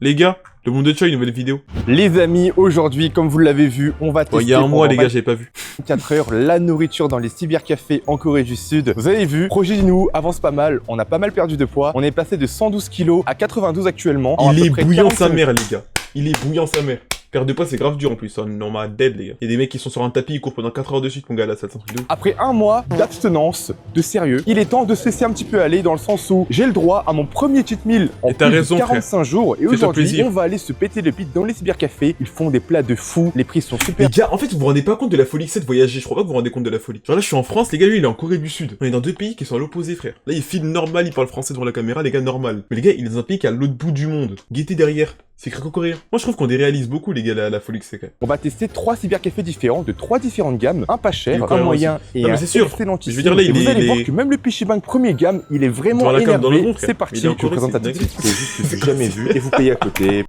Les gars, le monde de Choi, une nouvelle vidéo. Les amis, aujourd'hui, comme vous l'avez vu, on va tester Il y a un mois, les gars, j'avais pas vu. 24 heures la nourriture dans les cybercafés en Corée du Sud. Vous avez vu, Projet Dinu avance pas mal, on a pas mal perdu de poids. On est passé de 112 kg à 92 actuellement. Il est bouillant sa mère, les gars. Il est bouillant sa mère. Perdre de poids, c'est grave dur en plus. On m'a dead, les gars. Il y a des mecs qui sont sur un tapis, ils courent pendant 4 heures de suite, mon gars, là, ça, c'est un truc de ouf. Après un mois d'abstinence, de sérieux, il est temps de se laisser un petit peu aller dans le sens où j'ai le droit à mon premier cheat meal en plus de 45 jours. Et aujourd'hui, on va aller se péter le pit dans les cybercafés. Ils font des plats de fou, les prix sont super. Les gars, en fait, vous vous rendez pas compte de la folie que c'est de voyager. Je crois pas que vous vous rendez compte de la folie. Genre là, je suis en France, les gars, lui, il est en Corée du Sud. On est dans deux pays qui sont à l'opposé, frère. Là, il filme normal, il parle français devant la caméra, les gars, normal. Mais les gars, il est dans un pays qui est à l'autre bout du monde. Guettez derrière. C'est coréen. Moi, je trouve qu'on déréalise beaucoup, les gars, la folie que c'est quand même. On va tester 3 cybercafés différents de 3 différentes gammes. Un pas cher, un moyen et un excellentissime. Je veux dire, là, vous allez voir que même le Pichi Bank première gamme, il est vraiment énervé. C'est parti, je vous présente un petit truc que j'ai jamais vu et vous payez à côté.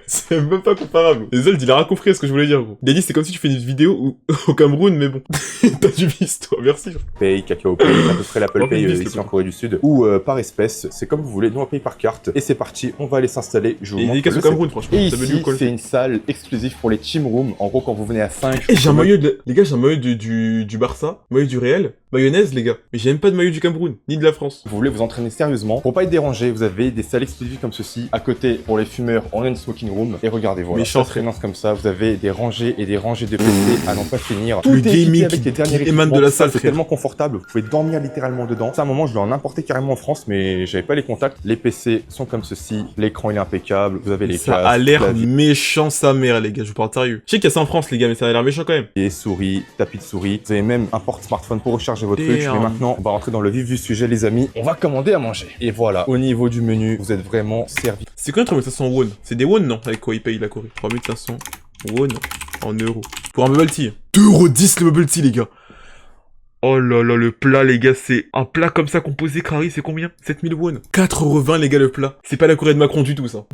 C'est même pas comparable. Les Zold, il a rien compris ce que je voulais dire, gros. Il a dit, c'est comme si tu fais une vidéo au Cameroun, mais bon. T'as du vice, toi. Merci. Paye, Kakao Pay, à peu près l'Apple Pay ici en Corée du Sud. Ou par espèce, c'est comme vous voulez. Nous, on paye par carte. Et c'est parti, on va aller s'installer. Je vous montre. Cameroun, franchement. Et ici, c'est une salle exclusive pour les team rooms. En gros, quand vous venez à 5... Et j'ai un maillot de... Les gars, j'ai un maillot du Barça, maillot du Real, mayonnaise, les gars. Mais j'ai même pas de maillot du Cameroun, ni de la France. Vous voulez vous entraîner sérieusement. Pour pas être dérangé, vous avez des salles exclusives comme ceci. À côté, pour les fumeurs, on a une smoking room. Et regardez, voilà. Ça se finance comme ça. Vous avez des rangées et des rangées de PC à n'en pas finir. Tout le gaming avec les derniers émane de la salle, c'est tellement confortable. Vous pouvez dormir littéralement dedans. Ça, à un moment, je l'ai en importé carrément en France, mais j'avais pas les contacts. Les PC sont comme ceci. L'écran, il est impeccable. Vous avez les ça a l'air méchant sa mère, les gars, je vous parle sérieux. Je sais qu'il y a ça en France, les gars, mais ça a l'air méchant quand même. Et souris, tapis de souris. Vous avez même un porte-smartphone pour recharger votre truc. Mais maintenant, on va rentrer dans le vif du sujet, les amis. On va commander à manger. Et voilà, au niveau du menu, vous êtes vraiment servi. C'est quoi 3500 won? C'est des won, non? Avec quoi ils payent la Corée? 3500 won en euros. Pour un bubble tea. 2,10€ le bubble tea, les gars. Oh là là, le plat, les gars, c'est un plat comme ça composé, Crary, c'est combien? 7000 won. 4,20€, les gars, le plat. C'est pas la Corée de Macron du tout, ça.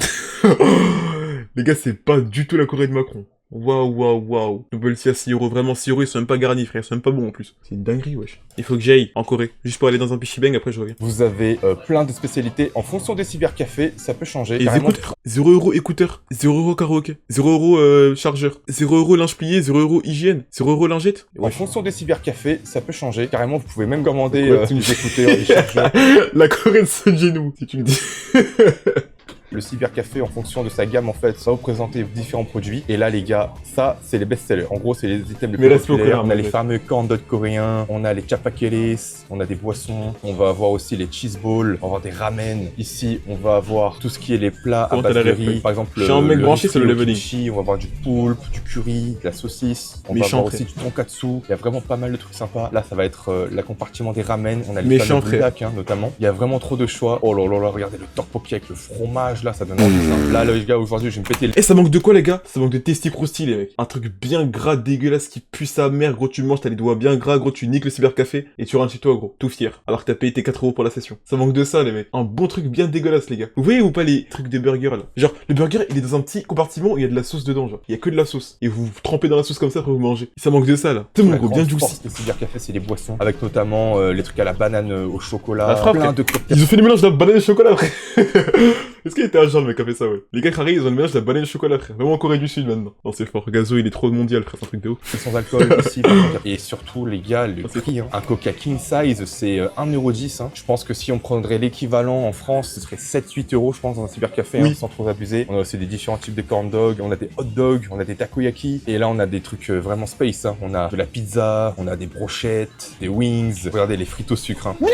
Les gars, c'est pas du tout la Corée de Macron. Waouh, waouh, waouh. Double C à 6€, vraiment 6€, ils sont même pas garnis, frère, ils sont même pas bons en plus. C'est une dinguerie, wesh. Il faut que j'aille en Corée, juste pour aller dans un Pichi Bang, après je reviens. Vous avez plein de spécialités. En fonction des cybercafés, ça peut changer. Et les écouteurs, 0€ écouteurs, 0€ karaoké, 0€ chargeur, 0€ linge plié, 0€ hygiène, 0€ lingette. En fonction des cybercafés, ça peut changer. Carrément, vous pouvez même commander des écouteurs, des chargeurs. La Corée de Saint-Genou, si tu me dis. Le cybercafé, en fonction de sa gamme, en fait, ça va vous présenter différents produits. Et là, les gars, ça, c'est les best-sellers. En gros, c'est les items les plus populaires. On a les fameux corn dogs coréens, on a les chapakeles, on a des boissons, on va avoir aussi les cheese balls, on va avoir des ramen. Ici, on va avoir tout ce qui est les plats à base de riz. Par exemple, je suis un mec branché sur le leveling. On va avoir du poulpe, du curry, de la saucisse. On va avoir aussi du tonkatsu. Il y a vraiment pas mal de trucs sympas. Là, ça va être la compartiment des ramen. On a les fameux budak, notamment. Il y a vraiment trop de choix. Oh là là là, regardez le tteokbokki avec le fromage. Là, ça donne envie. Là, les gars, aujourd'hui, je vais me péter le... Et ça manque de quoi, les gars? Ça manque de testi-croustilles, les mecs. Un truc bien gras, dégueulasse, qui pue sa mère, gros, tu manges, t'as les doigts bien gras, gros, tu niques le cybercafé, et tu rentres chez toi, gros, tout fier. Alors que t'as payé tes 4€ pour la session. Ça manque de ça, les mecs. Un bon truc bien dégueulasse, les gars. Vous voyez ou pas les trucs de burger, là? Genre, le burger, il est dans un petit compartiment où il y a de la sauce dedans, genre. Il y a que de la sauce. Et vous trempez dans la sauce comme ça après vous mangez. Ça manque de ça, là. C'est mon gros, bien juicy. Le cybercafé, c'est les boissons. Avec notamment les trucs à la banane au chocolat. Plein de cocktails. Ils ont fait le mélange de la banane et le chocolat, après. Est-ce qu'il était un genre, le mec, qui a fait ça, ouais? Les gars, Crary, ils ont le mélange de la banane et le chocolat, frère. Vraiment en Corée du Sud, maintenant. Non, c'est fort. Gazo, il est trop mondial, frère. C'est un truc de ouf. C'est sans alcool, ici. Et surtout, les gars, le prix, hein. Un Coca King Size, c'est 1,10€. Hein. Je pense que si on prendrait l'équivalent en France, ce serait 7-8€, je pense, dans un cybercafé, oui. Hein, sans trop abuser. On a aussi des différents types de corn dogs, on a des hot dogs, on a des takoyaki. Et là, on a des trucs vraiment space, hein. On a de la pizza, on a des brochettes, des wings. Regardez les frites au sucre, hein. No,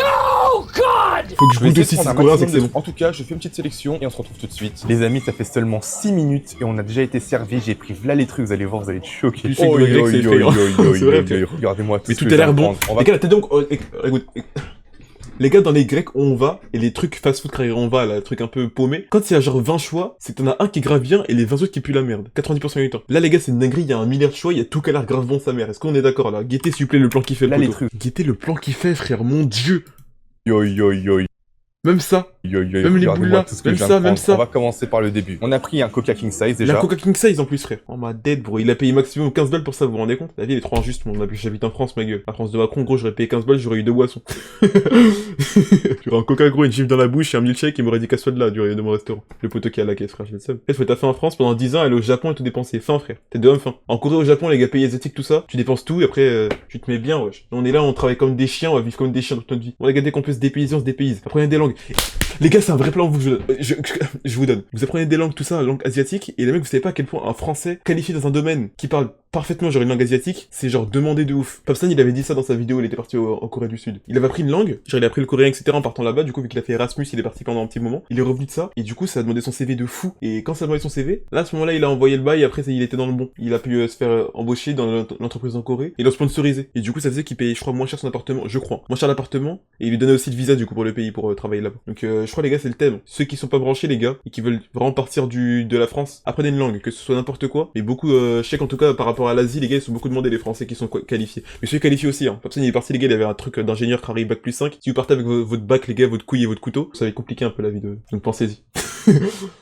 God! Faut que je goûte aussi, c'est coréen, c'est que c'est bon. En tout cas, je fais une petite sélection et on se retrouve tout de suite. Les amis, ça fait seulement 6 minutes et on a déjà été servi. J'ai pris là les trucs, vous allez voir, vous allez être choqués. Regardez-moi tout. Mais tout a l'air bon. Les gars, t'as donc... Écoute... Les gars, dans les Grecs, on va, et les trucs fast-food carrière on va, là, le truc un peu paumé, quand il y a genre 20 choix, c'est que t'en as un qui est grave bien et les 20 autres qui puent la merde. 90% du temps. Là, les gars, c'est une dinguerie, il y a 1 milliard de choix, il y a tout qui a l'air grave bon sa mère. Est-ce qu'on est d'accord, là? Guettez, s'il vous plaît, le plan qui fait, là, les trucs. Guettez le plan qui fait, frère, mon dieu. Yo. Même ça. Même les boules là, tout ce que même je viens ça, de même prendre. ça. On va commencer par le début. On a pris un Coca King Size déjà. La Coca King Size en plus, frère. Oh ma dead, bro. Il a payé maximum 15 balles pour ça, vous vous rendez compte? La vie elle est trop injuste, mon ami. J'habite en France, ma gueule. La France de Macron, gros, j'aurais payé 15 balles, j'aurais eu 2 boissons. J'aurais un Coca gros, une gifle dans la bouche et un milkshake, il m'aurait dit casse-toi de là, de mon restaurant. Le poteau qui est à la caisse, frère, j'ai le seum. Faut taffer en France pendant 10 ans, aller au Japon et tout dépenser. Fin, frère. T'es de homme fin. En Corée, au Japon, les gars payent asiatiques, tout ça. Tu dépenses tout et après, tu te mets bien, wesh. On est là, on travaille comme des chiens, on va vivre comme des chiens toute notre vie. On va regarder qu'on peut se dépayser, on se dépayse. Apprenez des langues. Les gars, c'est un vrai plan, je vous donne. Vous apprenez des langues, tout ça, langue asiatique, et les mecs, vous savez pas à quel point un français qualifié dans un domaine qui parle parfaitement genre une langue asiatique, c'est genre demandé de ouf. Papsan, il avait dit ça dans sa vidéo, il était parti en Corée du Sud. Il avait appris une langue, genre il a appris le coréen, etc. en partant là-bas, du coup, vu qu'il a fait Erasmus, il est parti pendant un petit moment. Il est revenu de ça, et du coup, ça a demandé son CV de fou. Et quand ça a demandé son CV, là, à ce moment-là, il a envoyé le bail, et après, il était dans le bon. Il a pu se faire embaucher dans l'entreprise en Corée, et le sponsoriser. Et du coup, ça faisait qu'il payait, je crois, moins cher son appartement, je crois. Moins cher l'appartement, et il lui donnait aussi le visa, du coup, pour le pays, pour travailler là-bas. Donc, je crois, les gars, c'est le thème. Ceux qui sont pas branchés, les gars, et qui veulent vraiment partir de la France, apprenez une langue, que ce soit n'importe quoi. Mais beaucoup, je sais qu'en tout cas, par rapport à l'Asie, les gars, ils sont beaucoup demandés, les Français qui sont qualifiés. Mais ceux qualifiés aussi, hein. Papsan, il est parti, les gars, il avait un truc d'ingénieur carré bac plus 5. Si vous partez avec votre bac, les gars, votre couille et votre couteau, ça va être compliqué un peu la vie de... Donc pensez-y.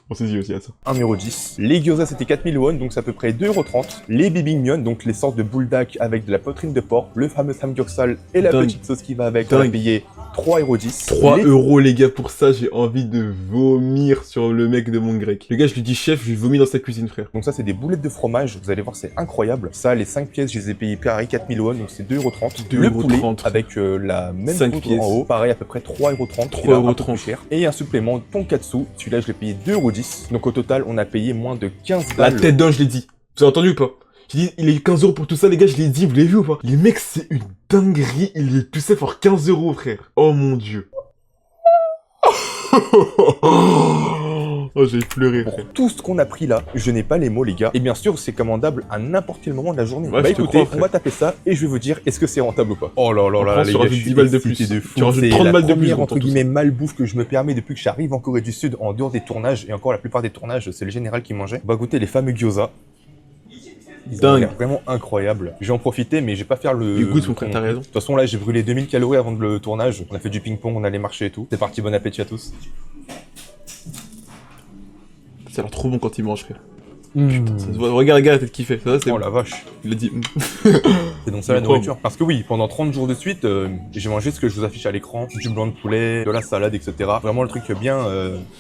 Pensez-y aussi à ça. 1,10€. Les gyoza c'était 4000 won, donc c'est à peu près 2,30€. Les bibimbap, donc les sortes de buldak avec de la poitrine de porc, le fameux samgyeopsal et la Dingue. petite sauce qui va avec, on a payé 3,10€. 3 euros, les gars, pour ça, j'ai envie de vomir sur le mec de mon grec. Le gars, je lui dis chef, je lui vomis dans sa cuisine, frère. Donc ça c'est des boulettes de fromage, vous allez voir c'est incroyable. Ça les 5 pièces je les ai payées pareil 4000 won, donc c'est 2,30€. Le poulet 2,30 € avec la même 5 poudre pièces. en haut, pareil à peu près 3,30€. 3,30 plus cher. Et un supplément tonkatsu, celui-là je l'ai payé 2,10€. Donc au total on a payé moins de 15 La balles. tête d'un, je l'ai dit. Vous avez entendu ou pas? J'ai dit, il est 15 euros pour tout ça, les gars, je l'ai dit, vous l'avez vu ou pas? Les mecs, c'est une dinguerie, il est tout ça pour 15 euros, frère. Oh mon dieu. Oh, j'ai pleuré, frère. Pour tout ce qu'on a pris là, je n'ai pas les mots les gars. Et bien sûr c'est commandable à n'importe quel moment de la journée. Ouais, Bah je te écoutez, crois, frère. on va taper ça et je vais vous dire est-ce que c'est rentable ou pas. Oh là là là, Après, les tu gars, rajoutes je suis 10 balles de excité plus. de fou. Tu rajoutes C'est 30 la balles de plus, première gros, entre pour tout guillemets malbouffe que je me permets depuis que j'arrive en Corée du Sud en dehors des tournages. Et encore la plupart des tournages c'est le général qui mangeait. Bah goûter les fameux gyoza. Ils ont Dingue. l'air vraiment incroyable. J'ai en profité mais j'ai pas faire le... Du goût, mon frère, t'as raison. De toute façon là j'ai brûlé 2000 calories avant le tournage. On a fait du ping-pong, on allait marcher et tout. C'est parti, bon appétit à tous. Ça a l'air trop bon quand il mange, frère. Putain, ça se voit. Regarde la tête qu'il fait. Ça, c'est Oh bon. la vache. Il a dit. C'est donc ça la Trop nourriture. Parce que oui, pendant 30 jours de suite, j'ai mangé ce que je vous affiche à l'écran, du blanc de poulet, de la salade, etc. Vraiment le truc bien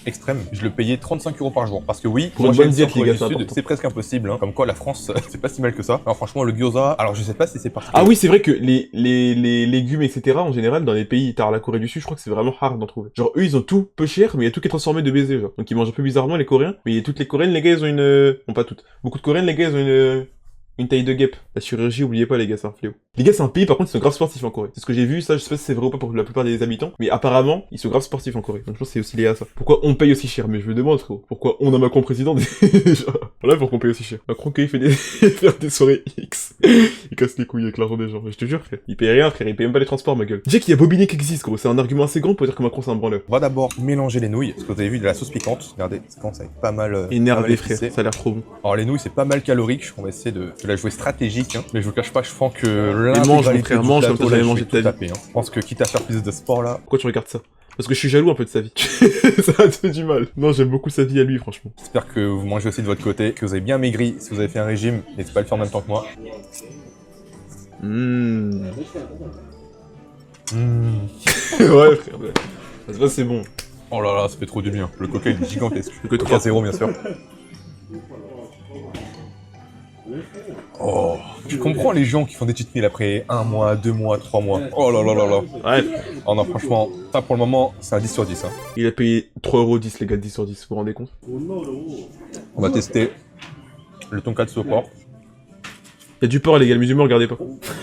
extrême. Je le payais 35 € par jour. Parce que oui, Pour moi une bonne j'ai diète, sur les gars, Corée du c'est Sud, important. c'est presque impossible. Hein. Comme quoi la France, c'est pas si mal que ça. Alors franchement, le gyoza, alors je sais pas si c'est parce que... Ah oui, c'est vrai que les légumes, etc., en général, dans les pays, t'as la Corée du Sud, je crois que c'est vraiment hard d'en trouver. Genre, eux, ils ont tout peu cher, mais il y a tout qui est transformé de baiser, genre. Donc, ils mangent un peu bizarrement, les Coréens. Mais toutes les Coréennes, les gars, ils ont une... Bon, pas toutes. Beaucoup de Coréennes, les gars, ils ont une taille de guêpe. La chirurgie, oubliez pas, les gars, c'est un fléau. Les gars, c'est un pays, par contre, ils sont grave sportifs en Corée. C'est ce que j'ai vu, ça, je sais pas si c'est vrai ou pas pour la plupart des habitants, mais apparemment, ils sont grave sportifs en Corée. Donc, je pense que c'est aussi lié à ça. Pourquoi on paye aussi cher? Mais je me demande, frérot. Pourquoi on a Macron président déjà? Voilà, pourquoi on paye aussi cher. Macron, quand il fait faire des soirées X, il casse les couilles avec l'argent des gens. Je te jure, frère. Il paye rien, frère. Il paye même pas les transports, ma gueule. Déjà qu'il y a Bobinet qui existe, gros. C'est un argument assez grand pour dire que Macron, c'est un branleur. On va d'abord mélanger les nouilles, parce que vous avez vu de la sauce piquante. Regardez, ça commence à être pas mal... pas Énervé, mal frère. épicé. Ça a l'air trop bon. Alors les nouilles c'est pas mal calorique, on va essayer de la jouer stratégique, hein. Mais je vous cache pas, je pense que mange, mon l'intégralité frère, du mange plateau, comme là, t'as jamais je mangé vais de ta tout vie. taper, hein. Je pense que quitte à faire plus de sport là, Pourquoi tu regardes ça? Parce que je suis jaloux un peu de sa vie. Ça a fait du mal. Non, j'aime beaucoup sa vie à lui, franchement. j'espère que vous mangez aussi de votre côté, que vous avez bien maigri, si vous avez fait un régime, n'hésitez pas à le faire en même temps que moi. Ouais, frère. Ouais. Ça se voit, c'est bon. Oh là là, ça fait trop du bien, le coca il est gigantesque. Le Coca zéro bien sûr. Oh, je comprends les gens qui font des cheat meals après 1 mois, 2 mois, 3 mois. Oh là là là là. Ouais. Oh non, franchement, ça pour le moment, c'est un 10 sur 10. Hein. Il a payé 3,10€, les gars, 10 sur 10, vous vous rendez compte? On va tester le tonkatsu au porc. Il y a du porc, les gars, le musulman, regardez pas.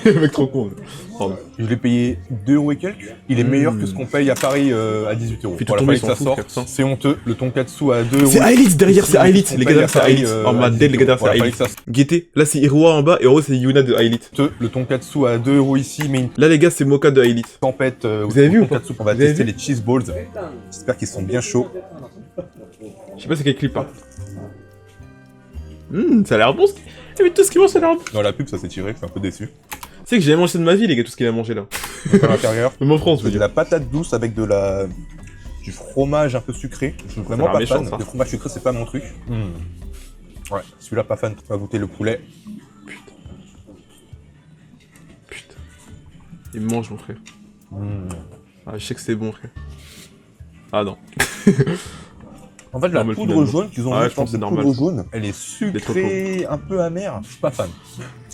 Le mec trop con. Pardon. Je l'ai payé 2 € et quelques. Il est meilleur que ce qu'on paye à Paris à 18 €. Fais tout Voilà, tomber, fallait que ça ils s'en foutent, sorte. frère, ça. C'est honteux. Le tonkatsu à 2 €. C'est Aelitz derrière, c'est Aelitz. On Les paye gars, à c'est Paris, Aelitz. Oh, ma à dead, les gars, 18 €. c'est Voilà, fallait Aelitz. que ça sorte. Guettez, là, c'est Hiroa en bas, et en haut, c'est Yuna de Aelitz. Le tonkatsu à 2 € ici, mais une Là, les gars, c'est Mocha de Aelitz. tempête. Vous avez vu ou pas? tonkatsu. On va Vous avez tester vu les cheese balls. J'espère qu'ils sont bien chauds. Je sais pas c'est quel clip, hein. Ça a l'air bon. Mais tout ce qu'il mange, ça a l'air bon. Dans la pub, ça s'est tiré, je suis un peu déçu. C'est que j'ai mangé ça de ma vie, les gars, tout ce qu'il a mangé là. Donc à l'intérieur, Même en France, je veux de dire. la patate douce avec de la du fromage un peu sucré. Je suis vraiment l'air pas méchant, fan. ça. Le fromage sucré, c'est pas mon truc. Ouais, celui-là, pas fan. On va goûter le poulet. Putain. Il me mange, mon frère. Ah, je sais que c'est bon, frère. Ah non. En fait, la Normal, poudre finalement. jaune qu'ils ont Ouais, mis, je pense que c'est la normal. poudre jaune, elle est est trop sucrée, un peu amère. Je suis pas fan.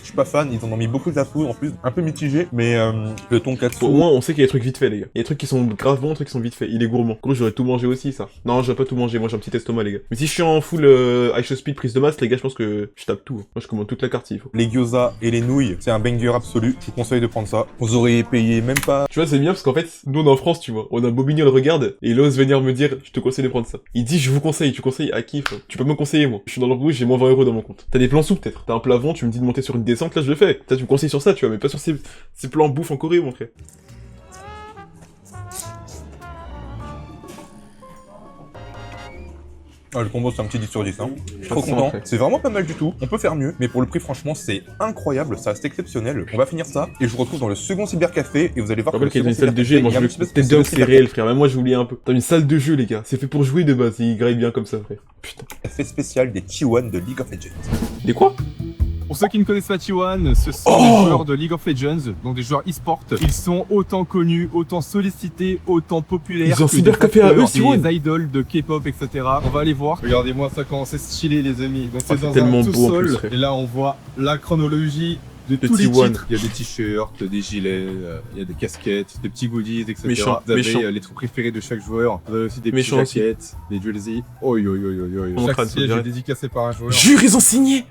Je suis pas fan, ils en ont mis beaucoup de la poudre en plus, un peu mitigé, mais le tonkatsu. Au moins, on sait qu'il y a des trucs vite faits, les gars. Il y a des trucs qui sont grave bons, des trucs qui sont vite faits. Il est gourmand. Gros, j'aurais tout mangé aussi, ça. Non, j'aurais pas tout mangé. Moi, j'ai un petit estomac, les gars. Mais si je suis en full high show speed prise de masse, les gars, je pense que je tape tout. Moi, je commande toute la carte s'il faut. Les gyoza et les nouilles, c'est un banger absolu. Je vous conseille de prendre ça. Vous auriez payé même pas. Tu vois, c'est bien parce qu'en fait, nous, on est en France, tu vois. On a Bobigny, on le regarde, et il ose venir me dire, je te conseille de prendre ça. Il dit, je vous conseille, tu conseilles à qui, frère? Tu peux me conseiller, moi. Je suis dans le rouge, j'ai moins 20 € dans mon compte. T'as des plans sous, peut-être. T'as un plat avant, tu me dis de monter sur une descente, là, je le fais. Toi, tu me conseilles sur ça, tu vois, mais pas sur ces plans bouffe en Corée, mon frère. Ah, le combo, c'est un petit 10 sur 10. Hein. Je suis trop Ça sent, content. frère. C'est vraiment pas mal du tout. On peut faire mieux, mais pour le prix, franchement, c'est incroyable. Ça reste exceptionnel. On va finir ça, et je vous retrouve dans le second cybercafé, et vous allez voir Je que rappelle le qu'il y a une second salle de cybercafé, jeu, moi il y je a un veux petit peu peut-être ce bien que c'est cybercafé réel, frère. Même moi, je voulais un peu. T'as une salle de jeu, les gars. C'est fait pour jouer de base. Il graille bien comme ça, frère. Putain. spécial des T1 de League of Legends. Des quoi? Pour ceux qui ne connaissent pas T1, ce sont Oh des joueurs de League of Legends, donc des joueurs e-sport. Ils sont autant connus, autant sollicités, autant populaires. Ils ont que cybercafé des à eux, acteurs, T1. des idoles de K-pop, etc. On va aller voir. Regardez-moi ça quand c'est stylé, les amis. Donc Ah, c'est dans tellement un beau, en sous-sol. plus, frère. Et là, on voit la chronologie de Le tous les T1. titres. Il y a des t-shirts, des gilets, il y a des casquettes, des petits goodies, etc. Méchant, Vous avez méchant. les trucs préférés de chaque joueur. Vous avez aussi des Méchant petites aussi. jaquettes, des jerseys. Oi, oi, oi, oi, oi. On Chaque crâne, ça siège est dirait. dédicacé par un joueur. Jure, ils ont signé!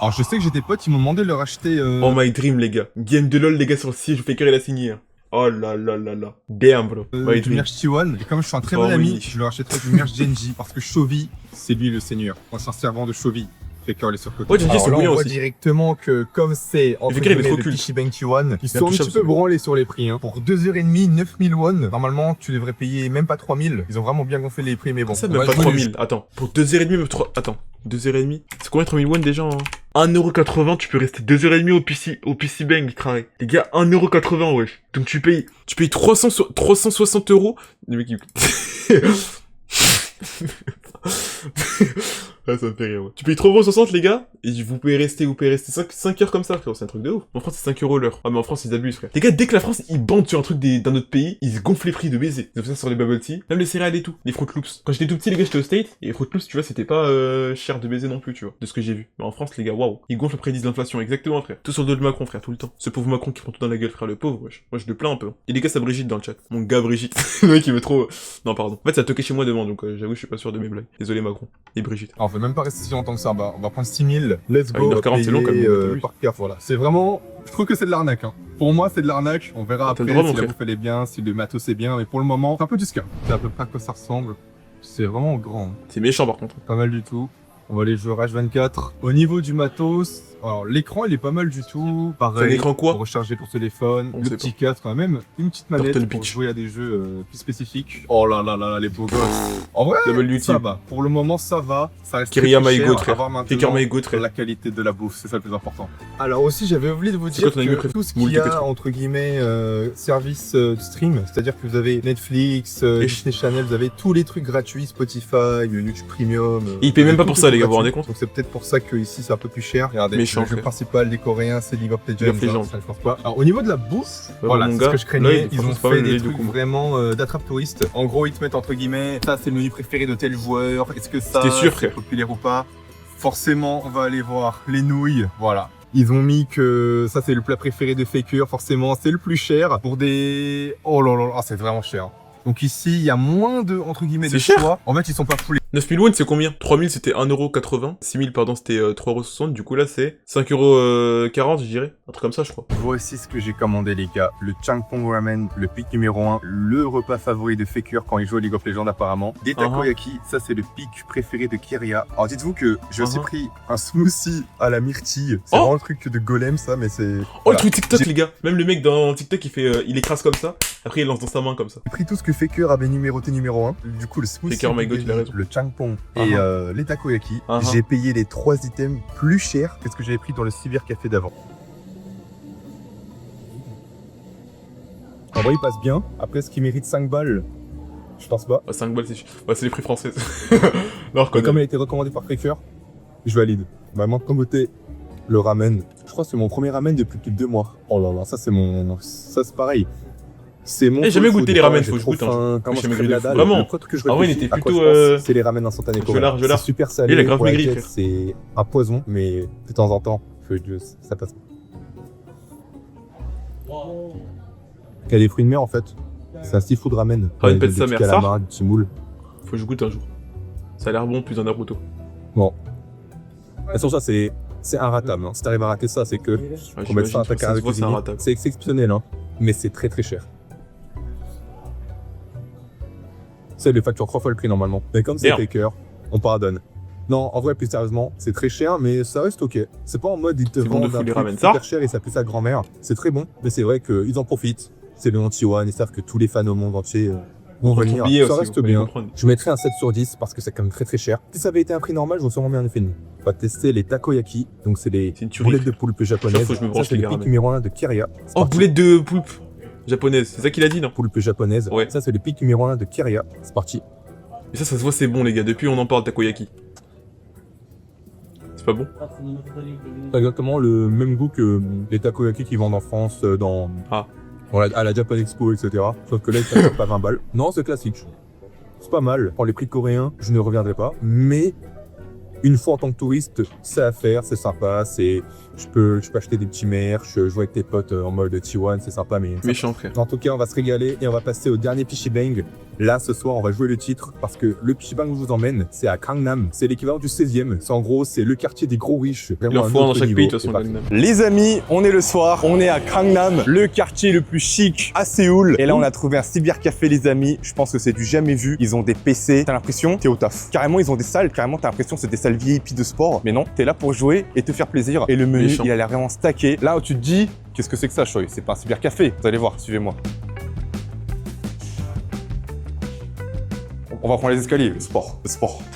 Alors je sais que j'ai des potes, ils m'ont demandé de leur acheter... Oh my dream, les gars. Game de LoL, les gars, sur le siège, je fais carré la signer. Hein. Oh là là là là. Damn, bro. My du dream. merch T1, et comme je suis un très Oh bon ami, oui. je leur achèterai du merch Genji, parce que Chovy, c'est lui le seigneur. Moi, c'est un servant de Chovy. Faker, les surcotés. Ouais, Genji, Alors c'est là, bouillant on voit aussi. directement que, comme c'est, entre Faker, il est guillemets, trop le culte. Kishibank T1, ils sont un touchable, petit peu celui-là. branlés sur les prix. Hein. Pour 2h30, 9000 won, normalement, tu devrais payer même pas 3000. Ils ont vraiment bien gonflé les prix, mais bon. Ça, on même va pas jouer 3000. Attends, pour 2h30, même 3... Attends, 2h30. C'est combien 3000 won déjà? 1,80€, tu peux rester 2h30 au PC Bang, craint. Les gars, 1,80€, wesh. Donc tu payes 360 euros. Le mec, il... Ah, ça me fait rire, ouais. Tu payes 3,60€ les gars, et vous pouvez rester 5 heures comme ça, frérot, c'est un truc de ouf. En France, c'est 5€ l'heure. Ah, mais en France, ils abusent, frère. Les gars, dès que la France, ils bandent sur un truc d'un autre pays, ils se gonflent les prix de baiser. Ils ont fait ça sur les bubble tea, même les céréales et tout, les Fruit Loops. Quand j'étais tout petit, les gars, j'étais au State, et les Fruit Loops, tu vois, c'était pas cher de baiser non plus, tu vois, de ce que j'ai vu. Mais en France, les gars, waouh, ils gonflent après 10 d'inflation, exactement, frère. Tout sur le dos de Macron, frère, tout le temps. Ce pauvre Macron qui prend tout dans la gueule, frère, le pauvre, wesh. Moi, je le plains un peu. Et les gars, ça Brigitte dans le chat. Mon gars, Brigitte. Le mec, il veut trop. Non, pardon. En fait, ça a toqué chez moi devant, donc j'avoue, je suis pas sûr de mes blagues. Désolé, Macron. Et Brigitte. Alors, on va même pas rester si longtemps que ça. Bah, on va prendre 6000. Let's Ah, go. 1h40, c'est long, quand même, oui. Par cœur, voilà. C'est vraiment. Je trouve que c'est de l'arnaque. Hein. Pour moi, c'est de l'arnaque. On verra Ah, après t'as le droit, si mon la frère. bouffe elle est bien, si le matos est bien. Mais pour le moment, c'est un peu du scam. C'est à peu près à quoi ça ressemble. C'est vraiment grand. Hein. C'est méchant, par contre. Pas mal du tout. On va aller jouer H24. Au niveau du matos, alors l'écran il est pas mal du tout. C'est un Pareil. écran quoi? Pour recharger ton téléphone, On le sait petit casque quand même, une petite manette Turtle pour Beach. jouer à des jeux plus spécifiques. Oh là là là, les beaux gosses. En vrai, Double duty. ça va. Pour le moment, ça va. Ça reste Kyria très my cher. goat, À frère. voir maintenant Faker my goat, frère. la qualité de la bouffe, c'est ça le plus important. Alors aussi, j'avais oublié de vous C'est dire quoi ton anime que préféré? tout ce qu'il y Multi- a entre guillemets service stream, c'est-à-dire que vous avez Netflix, Disney Channel, vous avez tous les trucs gratuits, Spotify, YouTube Premium. Ils payent même pas pour tout ça, est les gars, vous vous rendez gratuit. compte? Donc c'est peut-être pour ça que ici c'est un peu plus cher. Regardez, Méchant, le jeu frère. principal des Coréens, c'est League of Legends. League of Legends. Ça, je pense pas. Alors au niveau de la bouffe, Ouais, voilà, mon c'est gars, ce que je là, craignais. Ils franchement, ont c'est pas fait mal, des les deux trucs coups. vraiment d'attrape touristes. En gros, ils te mettent entre guillemets, ça c'est le menu préféré de tel joueur. Est-ce que ça C'était sûr, c'est frère. populaire ou pas? Forcément, on va aller voir les nouilles. Voilà. Ils ont mis que ça c'est le plat préféré de Faker, forcément c'est le plus cher pour des... Oh là là là, c'est vraiment cher. Donc ici, il y a moins de, entre guillemets, C'est de cher. choix. En fait, ils sont pas foulés. 9000 won, c'est combien? 3000, c'était 1,80€. 6000, pardon, c'était 3,60€. Du coup, là, c'est 5,40€, je dirais. Un truc comme ça, je crois. Voici ce que j'ai commandé les gars, le Changpong Ramen, le pic numéro 1, le repas favori de Faker quand il joue à League of Legends apparemment. Des takoyaki, ça c'est le pic préféré de Kyria. Alors dites-vous que j'ai aussi pris un smoothie à la myrtille. C'est Oh vraiment le truc de golem ça, mais c'est... Oh, Voilà. le truc TikTok, les gars. Même le mec dans TikTok, il fait, il écrase comme ça. Après, il lance dans sa main comme ça. J'ai pris tout ce que Faker avait numéroté numéro 1. Du coup, le smoothie, Faker, my God, il a raison. le Changpong et les takoyaki. J'ai payé les 3 items plus chers que ce que j'avais pris dans le cybercafé d'avant. En vrai, Moi, il passe bien. Après, ce qui mérite 5 balles, je pense pas. 5 balles, c'est les prix français. Non, Et comme il a été recommandé par Faker, je valide. Vraiment, comme goûter le ramen. Je crois que c'est mon premier ramen depuis plus de 2 mois. Oh là là, ça c'est mon... Ça c'est pareil. C'est mon... J'ai jamais goûté les ramen, j'ai faut que je trop goûte. faim. Quand J'ai je jamais crève goûté. la dalle, Vraiment. le premier truc que je Ah ouais, il réfléchis, était à quoi plutôt, je pense, c'est les ramen instantanés coréens. Je l'ai. C'est super salé. Il a grave pour la maigri, diète, frère. c'est un poison, mais de temps en temps, ça passe. Il y a des fruits de mer en fait. C'est un seafood ramen. Ramen Avec pète des sa petits mère, calamars, du semoule. Faut que je goûte un jour. Ça a l'air bon, plus un Naruto. Bon. Et sur ça, c'est inratable. Hein. Si t'arrives à rater ça, c'est que faut mettre ça à ta carte de cuisinier. C'est exceptionnel, hein. Mais c'est très très cher. C'est les factures 3 fois le prix normalement. Mais comme c'est Faker, on pardonne. Non, en vrai, plus sérieusement, c'est très cher, mais ça reste ok. C'est pas en mode ils te vendent un truc super cher et ça fait ça grand-mère. C'est très bon, mais c'est vrai qu'ils en profitent. C'est le anti-one, ils savent que tous les fans au monde entier vont venir. Ça reste bien. Je mettrais un 7 sur 10 parce que c'est quand même très très cher. Si ça avait été un prix normal, j'aurais sûrement mis un effet de nuit. On va tester les takoyaki. Donc c'est les boulettes de poulpe japonaises. Ça c'est le pic numéro 1 de Kiria. Oh, boulettes de poulpe japonaise, c'est ça qu'il a dit, non? Poulpe japonaise. Ouais. Ça c'est le pic numéro 1 de Kiria. C'est parti. Et ça se voit, c'est bon les gars. Depuis on en parle takoyaki. C'est pas bon? C'est exactement le même goût que les takoyaki qu'ils vendent en France à la Japan Expo, etc. Sauf que là, ça coûte pas 20 balles. Non, c'est classique. C'est pas mal. Pour les prix coréens, je ne reviendrai pas. Mais une fois en tant que touriste, c'est à faire, c'est sympa. Je peux acheter des petits merch, jouer avec tes potes en mode T1, c'est sympa. Mais méchant, frère. En tout cas, on va se régaler et on va passer au dernier Pichibang. Là, ce soir, on va jouer le titre parce que le Pichibang où je vous emmène, c'est à Gangnam. C'est l'équivalent du 16e. C'est en gros, c'est le quartier des gros riches. Il en faut dans chaque pays, de toute façon, Gangnam. Les amis, on est le soir, on est à Gangnam, le quartier le plus chic à Séoul. Et là, on a trouvé un cybercafé, les amis. Je pense que c'est du jamais vu. Ils ont des PC. T'as l'impression t'es au taf. Carrément, ils ont des salles. Carrément, t'as l'impression que c'est des salles VIP de sport. Mais non, t'es là pour jouer et te faire plaisir. Et le menu, il a l'air vraiment stacké. Là où tu te dis, qu'est-ce que c'est que ça, Choi? C'est pas un cybercafé. Vous allez voir, suivez-moi. On va prendre les escaliers, le sport.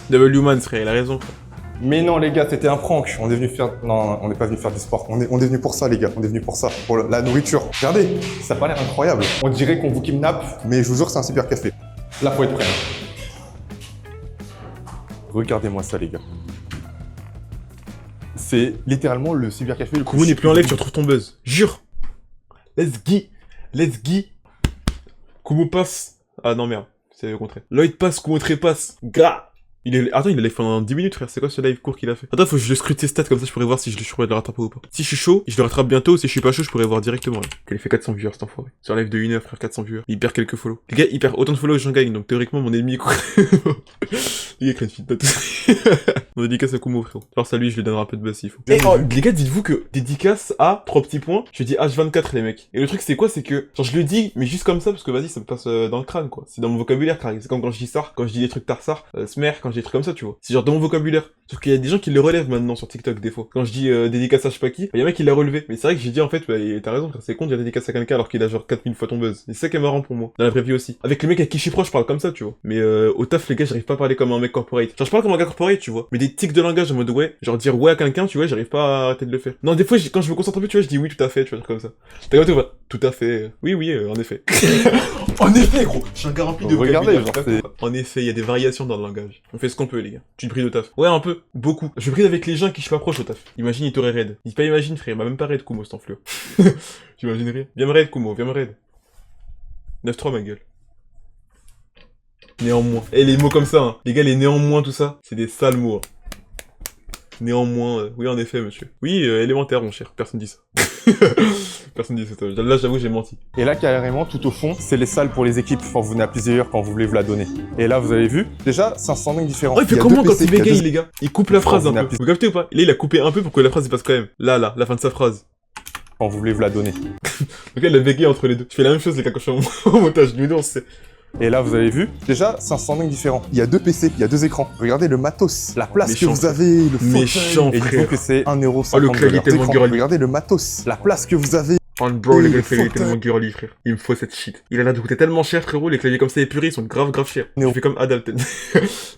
Double Human, frère, il a raison. Mais non, les gars, c'était un prank. On est venu faire... Non, on n'est pas venu faire du sport. On est venu pour ça, les gars. On est venu pour ça. Pour la nourriture. Regardez, ça a pas l'air incroyable. On dirait qu'on vous kidnappe, mais je vous jure que c'est un super café. Là, faut être prêt. Regardez-moi ça, les gars. C'est littéralement le cybercafé le plus... Kumo n'est plus en live, tu retrouves ton buzz. Jure. Let's go. Kumo passe. Ah non, merde. C'est le contraire. Lloyd passe, Kumo trépasse. Gras. Attends, il a live pendant 10 minutes, frère. C'est quoi ce live court qu'il a fait? Attends, faut que je scrute ses stats, comme ça je pourrais voir si je pourrais le rattraper ou pas. Si je suis chaud, je le rattrape bientôt. Si je suis pas chaud, je pourrais voir directement. Là. Il fait 400 viewers, cet enfoiré. Sur un live de 1 heure, frère, 400 viewers. Il perd quelques follow. Les gars, il perd autant de follow que j'en gagne, donc théoriquement, mon ennemi est quoi. Les gars, Credfit, pas tout. Mon dédicace à Kumo, frérot. Alors, ça lui, je lui donnerai un peu de buzz s'il faut. Et oh, les gars, dites-vous que dédicace à 3 petits points, je dis H24, les mecs. Et le truc, c'est quoi? C'est que, genre, je le dis, mais juste comme ça, parce que vas-y, ça me passe dans le crâne, quoi. C'est dans mon vocabulaire, car c'est comme quand je dis sar, quand je dis des trucs tarsar, smer, quand je dis des trucs comme ça, tu vois. C'est genre dans mon vocabulaire. Sauf qu'il y a des gens qui le relèvent maintenant sur TikTok, des fois. Quand je dis dédicace à je sais pas qui, il y a un mec qui l'a relevé. Mais c'est vrai que j'ai dit, en fait, bah, t'as raison, frère, c'est con de dire dédicace à quelqu'un alors qu'il a genre 4000 fois ton buzz. Et c'est ça qui est marrant pour moi. Dans la vraie vie aussi. Avec les mecs avec qui je suis proche, je parle comme ça, tu vois. Mais au taf, les gars, j'arrive pas à parler comme un mec corporate. Genre, je parle comme un gars corporate, tu vois. Mais des tics de langage en mode ouais, genre dire ouais à quelqu'un, tu vois, j'arrive pas à arrêter de le faire. Non, des fois, quand je me concentre un peu, tu vois, je dis oui, tout à fait, tu vois, comme ça. T'as compris, ouais, tout à fait. Oui, en effet. En effet, gros. Je suis un gars rempli de vocabulaire. En effet, il y a des variations dans le langage. On fait ce qu'on peut, les gars. Tu te brides au taf. Ouais, un peu. Beaucoup. Je bride avec les gens qui je suis pas proche au taf. Imagine, il t'aurait raid. Dis pas imagine, frère. Il m'a même pas raid, Kumo, cet enflure. J'imagine rien. Viens me raid, Kumo. Viens me raid. 9-3, ma gueule. Néanmoins. Et les mots comme ça, hein. Les gars, les néanmoins, tout ça, c'est des sales mots. Hein. Néanmoins, oui, en effet, monsieur. Oui, élémentaire, mon cher. Personne dit ça. Personne dit ça. Là, j'avoue, j'ai menti. Et là, carrément, tout au fond, c'est les salles pour les équipes. Quand vous venez à plusieurs, quand vous voulez vous la donner. Et là, vous avez vu, déjà, c'est un standing différent. Oh, il fait comment quand il bégaye, les gars? Il coupe la phrase un peu. Vous captez ou pas? Là, il a coupé un peu pour que la phrase, il passe quand même. Là, la fin de sa phrase. Quand vous voulez vous la donner. Donc là, il a bégayé entre les deux. Je fais la même chose, les gars, quand je fais mon montage. Nous, on sait. Et là, vous avez vu, déjà, c'est un standing différent. Il y a 2 PC, il y a 2 écrans. Regardez le matos, la place que vous avez, le fauteuil. Méchant, et dites-vous que c'est 1,50 €. Oh, le clavier tellement girl. Regardez le matos, la place que vous avez. Oh bro, les gars, il est tellement girly, frère. Il me faut cette shit. Il a l'air de coûter tellement cher, frérot. Les claviers comme ça épurés, ils sont grave chers. Je fais comme Adolf.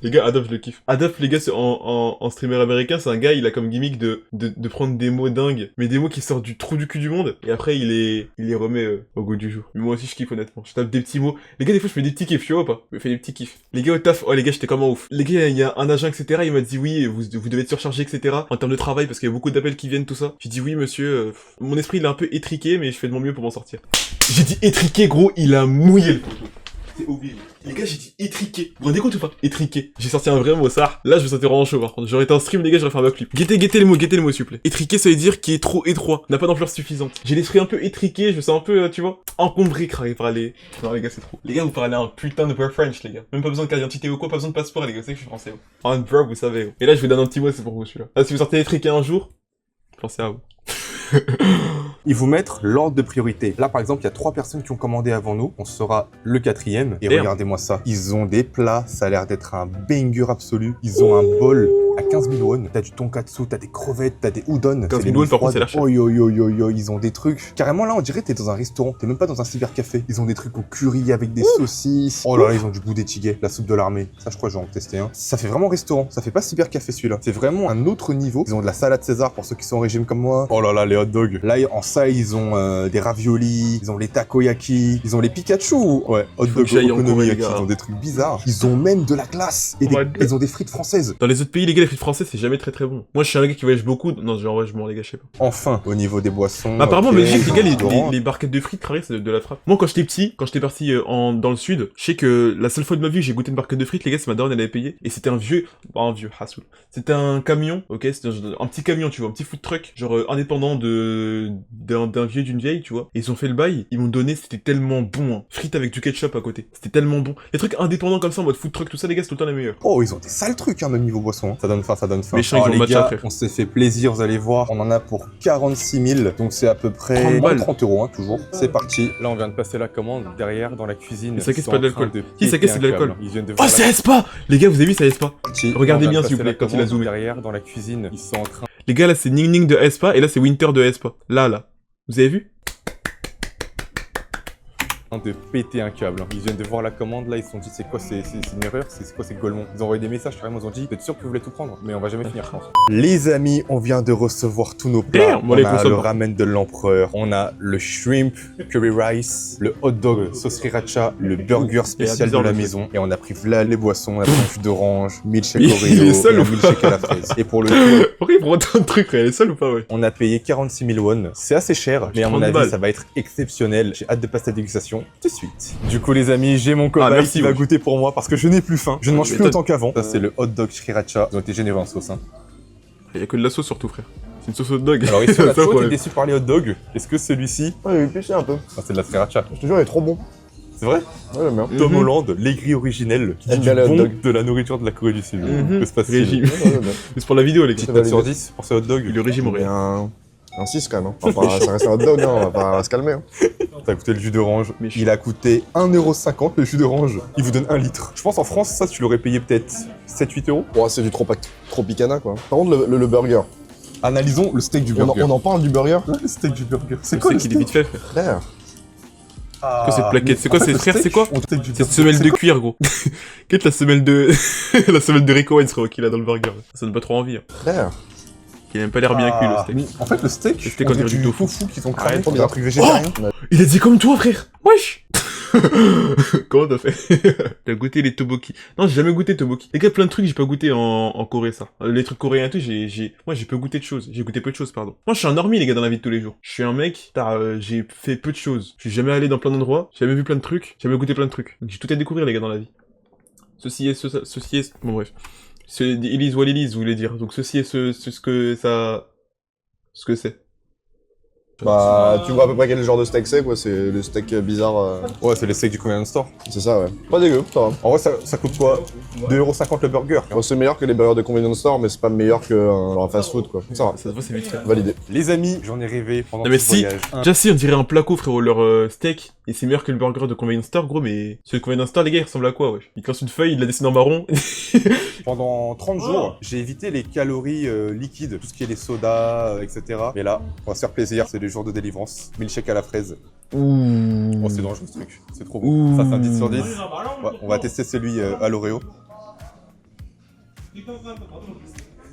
Les gars, Adolf, je le kiffe. Adolf, les gars, en streamer américain, c'est un gars, il a comme gimmick de prendre des mots dingues, mais des mots qui sortent du trou du cul du monde, et après, il les remet au goût du jour. Mais moi aussi, je kiffe, honnêtement. Je tape des petits mots. Les gars, des fois, je fais des petits kiffs, tu vois ou pas? Je fais des petits kiffs. Les gars, au taf, oh, les gars, j'étais comme un ouf. Les gars, il y a un agent, etc. Il m'a dit oui, vous devez être surchargé, etc. En termes de travail, parce qu'il y a beaucoup d'appels qui viennent, tout ça. J'ai dit oui, monsieur. Mon esprit, il est un peu étriqué, mais je fais de mon mieux pour m'en sortir. J'ai dit étriqué, gros, il a mouillé le poteau. C'est obligé. Les gars, j'ai dit étriqué. Vous vous rendez compte ou pas? Étriqué. J'ai sorti un vrai mot, ça. Là, je me sentais vraiment chaud, par contre. J'aurais été en stream, les gars, j'aurais fait un backflip. Guettez les mots, s'il vous plaît. Étriqué, ça veut dire qui est trop étroit. N'a pas d'ampleur suffisante. J'ai l'esprit un peu étriqué, je me sens un peu, tu vois, encombré, par les... Non, les gars, c'est trop. Les gars, vous parlez un putain de peur French, les gars. Même pas besoin de carte d'identité ou quoi, pas besoin de passeport, les gars. Vous savez que je suis français, oh. Oh, bro, vous savez, oh. Et là, je vous donne un petit mot, c'est pour vous, celui-là. Là, si vous sortez étriqué un jour, pensez à vous. Ils vous mettent l'ordre de priorité. Là, par exemple, il y a 3 personnes qui ont commandé avant nous. On sera le 4e. Et regardez-moi ça. Ils ont des plats. Ça a l'air d'être un banger absolu. Ils ont un bol à 15 000 won. T'as du tonkatsu, t'as des crevettes, t'as des udon. 15 000 won, par contre, c'est la cher. Oh yo yo yo yo, ils ont des trucs. Carrément, là, on dirait que t'es dans un restaurant. T'es même pas dans un cybercafé. Ils ont des trucs au curry avec des saucisses. Oh là là, ils ont du boudin jjigae, la soupe de l'armée. Ça, je crois que je vais en tester un. Ça fait vraiment restaurant. Ça fait pas cybercafé celui-là. C'est vraiment un autre niveau. Ils ont de la salade César pour ceux qui sont en régime comme moi. Oh là là, les hot dogs. Là, en ça, ils ont des raviolis. Ils ont les takoyaki. Ils ont les Pikachu. Ouais, hot dog okonomiyaki. Ils ont des trucs bizarres. Ils ont même de la glace. Et ils ont des frites françaises. Dans les autres pays, les gars, les frites françaises, c'est jamais très bon. Moi, je suis un gars qui voyage beaucoup. Non, genre, ouais, je m'en les gars, je sais pas. Enfin, au niveau des boissons. Apparemment, mais les gars, les barquettes de frites, c'est de la frappe. Moi, quand j'étais petit, quand j'étais parti dans le sud, je sais que la seule fois de ma vie que j'ai goûté une barquette de frites, les gars, c'est ma daronne, elle avait payé. Et c'était un vieux Hassoul. C'était un camion, ok? C'était un petit camion, tu vois, un petit food truck, genre indépendant d'un vieux, d'une vieille, tu vois. Et ils ont fait le bail, ils m'ont donné, c'était tellement bon, hein. Frites avec du ketchup à côté. C'était tellement bon. Les trucs indépendants comme ça, en mode food truck, tout ça, les gars, c'est tout le temps les meilleurs. Oh, ils ont des sales trucs, hein, même niveau boisson. Ça donne faim, ça donne faim. Oh, les gars, on s'est fait plaisir, vous allez voir. On en a pour 46 000, donc c'est à peu près 30 euros, hein, toujours. C'est parti. Là, on vient de passer la commande derrière dans la cuisine. Ça c'est pas de l'alcool. Si, ça c'est de l'alcool. Oh, c'est Espa! Les gars, vous avez vu, ça Espa? Regardez bien, s'il vous plaît, quand il a zoomé. Derrière dans la cuisine, ils sont en train. Les gars, là, c'est Ning Ning de Espa, et là, c'est Winter de Espa. Là. Vous avez vu? De péter un câble. Ils viennent de voir la commande, là, ils se sont dit c'est quoi, c'est une erreur, c'est quoi, c'est Golemont. Ils ont envoyé des messages, carrément, ils ont dit vous êtes sûr que vous voulez tout prendre, mais on va jamais finir, je pense. Les amis, on vient de recevoir tous nos plats. On a le ramen de l'empereur, on a le shrimp curry rice, le hot dog sauce sriracha, le burger spécial de la maison, et on a pris là les boissons, on a pris un jus d'orange, milkshake Oreo, et un milkshake à la fraise. Et pour le coup, pourquoi il prend autant de trucs, elle est seule ou pas, ouais? On a payé 46 000 won, c'est assez cher, mais à mon avis, ça va être exceptionnel. J'ai hâte de passer la dégustation tout de suite. Du coup, les amis, j'ai mon cobaye qui va goûter pour moi parce que je n'ai plus faim. Je ne mange plus autant qu'avant. Ça, c'est le hot dog sriracha. Ils ont été généreux en sauce, hein. Il y a que de la sauce surtout, frère. C'est une sauce hot dog. Alors ici, on a toujours été déçu par les hot dogs. Est-ce que celui-ci... Ouais, il est pêché un peu. Ah, c'est de la sriracha. Je te jure, il est trop bon. C'est vrai? Ouais, j'aime bien. Tom Holland, l'aigri originel, qui dit du bon de la nourriture de la Corée du Sud. Que se passe-t-il? C'est pour la vidéo, les gars. Petite note sur 10 pour ce hot dog. Le régime aurait un 6 quand même, hein. Enfin, ça reste un hot dog, hein, on va pas se calmer. Hein. Ça a coûté le jus d'orange. Il a coûté 1,50€ le jus d'orange. Il vous donne 1 litre. Je pense en France, ça, tu l'aurais payé peut-être 7-8 €. Ouais, c'est du Tropicana, quoi. Par contre, le burger. Analysons le steak du burger. On en parle du burger? Ouais, le steak du burger. C'est quoi le steak? Il est vite fait, frère. C'est quoi cette plaquette? C'est quoi ces frères? C'est quoi? C'est cette semelle de cuir, gros. Quelle la semelle de... la semelle de Rico Wines, frérot, qu'il a dans le burger. Ça donne pas trop envie. Frère. Il a même pas l'air bien cuit, le steak. En fait, le steak, on dirait du tofu qu'ils ont cramé pour un truc végétarien. Il a dit comme toi, frère. Wesh. Comment t'as fait? T'as goûté les tteokbokki? Non, j'ai jamais goûté tteokbokki. Les gars, plein de trucs j'ai pas goûté en Corée, ça. Les trucs coréens et tout, moi j'ai peu goûté de choses. J'ai goûté peu de choses, pardon. Moi je suis un normie, les gars, dans la vie de tous les jours. Je suis un mec, j'ai fait peu de choses. Je suis jamais allé dans plein d'endroits, j'ai jamais vu plein de trucs, j'ai jamais goûté plein de trucs. Donc j'ai tout à découvrir, les gars, dans la vie. Ceci est... Bon, bref. Elise ou Elise, vous voulez dire. Donc ceci est ce que c'est. Bah, tu vois à peu près quel genre de steak c'est, quoi. C'est le steak bizarre. Ouais, c'est les steaks du convenience store. C'est ça, ouais. Pas dégueu, ça va. En vrai, ça coûte quoi? 2,50€ le burger. Bon, c'est meilleur que les burgers de convenience store, mais c'est pas meilleur qu'un fast food, quoi. Ça va. Ça se voit, c'est vite fait. Validé. Les amis, j'en ai rêvé pendant non, mais ce voyage. Déjà si, on dirait un placo, frérot, leur steak. Et c'est meilleur que le burger de Convenience Store, gros, mais celui de Convenience Store, les gars, il ressemble à quoi, wesh? Il te lance une feuille, il la dessine en marron. Pendant 30 jours, j'ai évité les calories liquides, tout ce qui est les sodas, etc. Mais là, on va se faire plaisir, c'est les jours de délivrance. Milkshake à la fraise. Ouh. Oh, c'est dangereux ce truc, c'est trop bon. Ça, c'est un 10 sur 10. Ouais, on va tester celui à l'Oreo.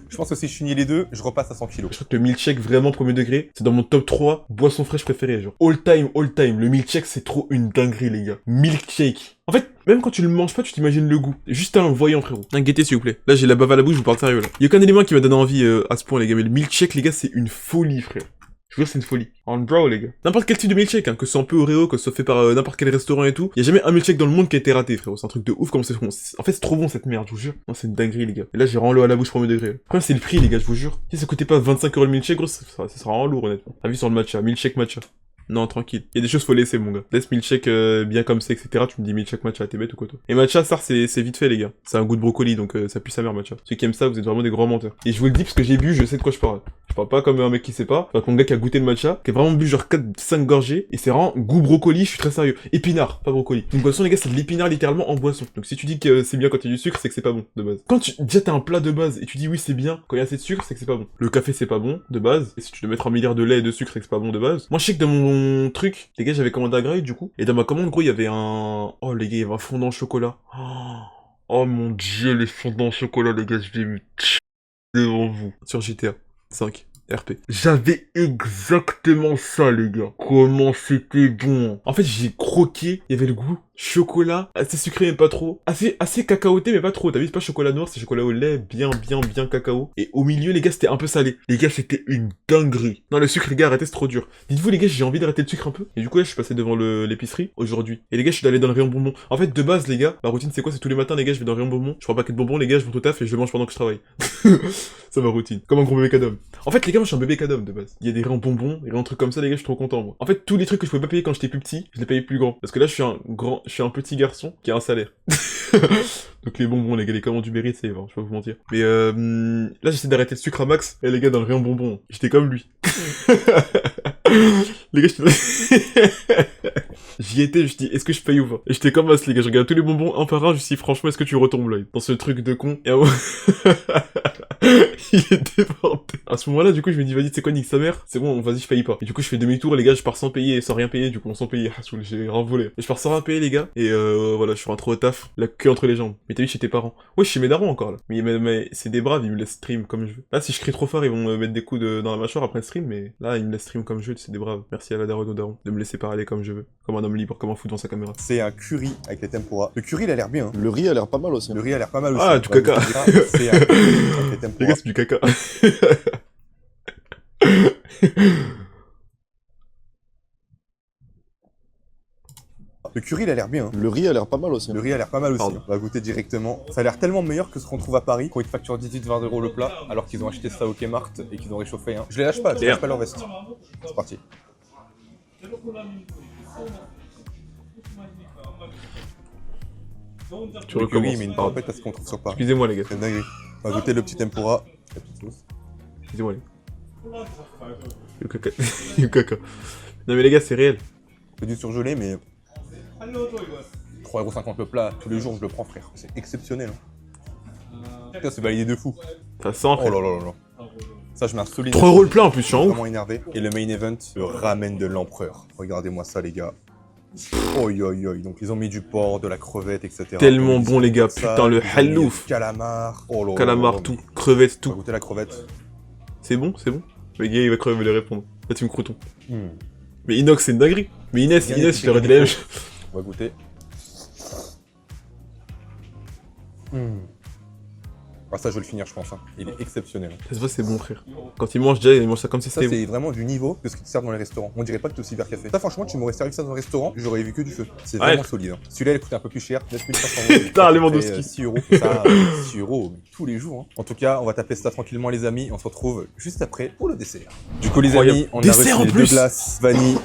Je pense que si je finis les deux, je repasse à 100 kilos. Je crois que le milkshake vraiment premier degré, c'est dans mon top 3 boissons fraîches préférées, genre. All time. Le milkshake, c'est trop une dinguerie, les gars. Milkshake. En fait, même quand tu le manges pas, tu t'imagines le goût. Juste en le voyant, frérot. Un guettez, s'il vous plaît. Là, j'ai la bave à la bouche, je vous parle sérieux, là. Y a aucun élément qui m'a donné envie à ce point, les gars. Mais le milkshake, les gars, c'est une folie, frère. Je vous jure, c'est une folie. En bro, les gars. N'importe quel type de milkshake, hein, que ce soit un peu Oreo, que ce soit fait par n'importe quel restaurant et tout. Y a jamais un milkshake dans le monde qui a été raté, frérot. C'est un truc de ouf comme c'est. En fait, c'est trop bon cette merde, je vous jure. Non, c'est une dinguerie, les gars. Et là, j'ai vraiment l'eau à la bouche premier degré. Le problème, c'est le prix, les gars, je vous jure. Si ça coûtait pas 25 € le milkshake, gros, ça sera vraiment lourd, honnêtement. T'as vu sur le matcha, milkshake matcha. Non, tranquille. Il y a des choses faut laisser, mon gars. Laisse milkshake bien comme c'est, etc. Tu me dis milkshake matcha, t'es bête ou quoi, toi? Et matcha, ça, c'est vite fait, les gars. C'est un goût de brocoli, donc ça pue sa mère, matcha. Ceux qui aiment ça, vous êtes vraiment des grands menteurs. Et je vous le dis parce que j'ai bu, je sais de quoi je parle. Je parle pas comme un mec qui sait pas. Enfin, mon gars qui a goûté le matcha, qui a vraiment bu genre 4-5 gorgées, et c'est vraiment goût brocoli, je suis très sérieux. Épinard, pas brocoli. Une boisson, les gars, c'est de l'épinard littéralement en boisson. Donc si tu dis que c'est bien quand il y a du sucre, c'est que c'est pas bon, de base. Quand tu déjà t'as un plat de base et tu dis oui c'est bien, quand il y a assez de sucre, c'est que c'est pas bon. Le café c'est pas bon, de base. Et si tu dois mettre un milliard de lait et de sucre, c'est que c'est pas bon de base. Moi je sais que dans mon truc, les gars, j'avais commandé un grade du coup. Et dans ma commande, gros, il y avait un... Oh les gars, il y avait un fondant au chocolat. Oh mon dieu, les fondants au chocolat, les gars, je l'ai mis devant vous. Sur GTA 5. RP. J'avais exactement ça, les gars. Comment c'était bon. En fait, j'ai croqué. Il y avait le goût chocolat, assez sucré mais pas trop. Assez cacaoté mais pas trop. T'as vu, c'est pas chocolat noir, c'est chocolat au lait, bien cacao. Et au milieu, les gars, c'était un peu salé. Les gars, c'était une dinguerie. Non, le sucre, les gars, arrêtez, c'est trop dur. Dites-vous, les gars, j'ai envie d'arrêter le sucre un peu. Et du coup, là, je suis passé devant l'épicerie aujourd'hui. Et les gars, je suis allé dans le rayon bonbons. En fait, de base, les gars, ma routine, c'est quoi? C'est tous les matins, les gars, je vais dans le rayon bonbons. Je prends un paquet de bonbons, les gars, je monte au taf et je le mange pendant que je travaille. C'est ma routine. Comme un gros bébé cadom. En fait, les gars, moi, je suis un bébé cadom de base. Il y a des rayons bonbons, des rayons trucs comme ça, les gars, je suis trop content, moi. En fait, tous les trucs que je pouvais pas payer quand j'étais plus petit, je les payais plus grand. Parce que là, je suis un petit garçon qui a un salaire. Donc les bonbons, les gars, les commandes du mérite, c'est bon, je vais pas vous mentir. Mais là, j'essaie d'arrêter le sucre à max. Et les gars, dans le rayon bonbons, j'étais comme lui. Les gars, j'y étais, je dis, est-ce que je paye ou pas? Et j'étais comme as, les gars, je regarde tous les bonbons un par un, je me suis dit, franchement, est-ce que tu retombes l'œil dans ce truc de con? Et à moi... Il est débordé. À ce moment-là, du coup, je me dis, vas-y, c'est quoi, nique sa mère? C'est bon, vas-y, je paye pas. Et du coup, je fais demi-tour, les gars, je pars sans payer, sans rien payer, du coup, sans payer. J'ai renvolé. Et je pars sans rien payer, les gars. Et voilà, je suis rentré au taf, la queue entre les jambes. Mais t'as vu, chez tes parents. Ouais, chez mes darons encore, là. Mais c'est des braves, ils me laissent stream comme je veux. Là, si je crie trop fort, ils vont me mettre des coups dans la mâchoire après le stream, mais là, ils me laissent stream comme je veux, c'est des braves. Merci à la daronne au daron de me laisser parler comme je veux. Comme un homme libre, comme un fou devant sa caméra. C'est un curry avec les tempura. Le curry, il a l'air bien. Le riz a l'air pas mal aussi. Le riz a l'air pas mal aussi. Ah, du caca. C'est un curry avec les tempura. Les gars, c'est du caca. Le curry, il a l'air bien. Le riz a l'air pas mal aussi. Le riz a l'air pas mal aussi. Pardon. On va goûter directement. Ça a l'air tellement meilleur que ce qu'on trouve à Paris, quand ils te facturent 18-20 € le plat, alors qu'ils ont acheté ça au Kmart et qu'ils ont réchauffé. Hein. Je les lâche pas leur veste. C'est parti. Tu Le curry, recommences. mais une parapète à ce qu'on trouve sur Paris. Excusez-moi, les gars. C'est une dinguerie. On va goûter le petit tempura. La petite sauce. Excusez-moi, les gars. Le caca. Le caca. Non, mais les gars, c'est réel. C'est du surgelé, mais 3,50 € le plat, tous les jours je le prends, frère. C'est exceptionnel. Hein. Putain, c'est validé de fou. Ça sent, Oh frère. là là là là. Ça, je mets un solide. 3 € le plat en plus, je suis en ouf. Vraiment énervé. Et le main event, le ramen de l'empereur. Regardez-moi ça, les gars. Oi, oi, oi. Donc, ils ont mis du porc, de la crevette, etc. Tellement Donc, bon, les gars. ça, Putain, le ils ont mis halouf. Calamar. Oh là là Calamar, là là. tout. Crevettes, On va tout. goûter la crevette. C'est bon, c'est bon. Le gars, il va crever, il va les répondre. Là, tu me crouton. Hmm. Mais Inox, c'est une dinguerie. Mais Inès, je leur ai dit la même chose. On va goûter. Hmm. Ah, ça, je vais le finir, je pense. Hein. Il est exceptionnel. Ça se voit, c'est bon, frère. Quand il mange, déjà, il mange ça comme si Ça, c'était bon. c'est vraiment du niveau de ce qu'ils te servent dans les restaurants. On dirait pas que t'es au cybercafé. Ça, franchement, tu m'aurais servi ça dans un restaurant, j'aurais vu que du feu. C'est Ouais. vraiment solide. Hein. Celui-là, il coûte un peu plus cher, 9500 €. Putain, Lewandowski. 6 €. Ça, 6 € mais tous les jours. Hein. En tout cas, on va taper ça tranquillement, les amis. On se retrouve juste après pour le dessert. Du coup, les Incroyable. amis, on a Dessert reçu en les plus. 2 glaces vanille.